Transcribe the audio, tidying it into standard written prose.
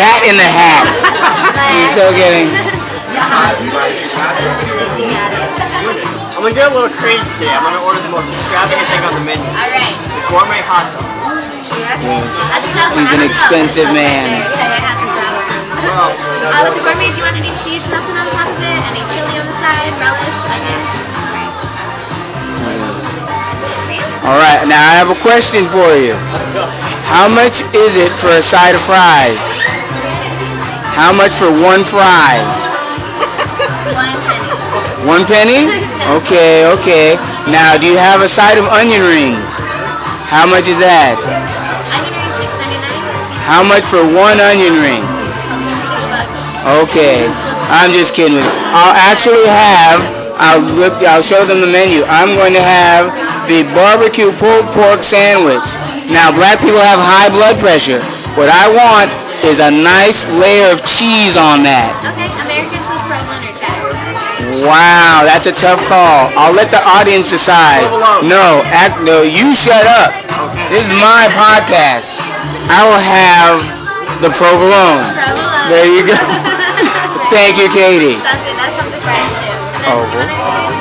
Cat in the Hat. You're still getting. I'm gonna get a little crazy today. I'm gonna order the most extravagant thing on the menu. Alright. Gourmet hot dog. He's an expensive man. With the gourmet, do you want any cheese melted on top of it? Any chili on the side? Relish? Onions? Alright, now I have a question for you. How much is it for a side of fries? How much for one fry? 1 1 penny? penny. Okay, okay. Now, do you have a side of onion rings? How much is that? Onion ring, $6.99. How much for one onion ring? $6. Okay, I'm just kidding with you. I'll show them the menu. I'm going to have the barbecue pulled pork sandwich. Now, black people have high blood pressure. What I want is a nice layer of cheese on that. Okay, American plus provolone or cheddar. Wow, that's a tough call. I'll let the audience decide. No, you shut up. This is my podcast. I will have the provolone. There you go. Thank you, Katie. Sounds good. That comes with fries too. Oh.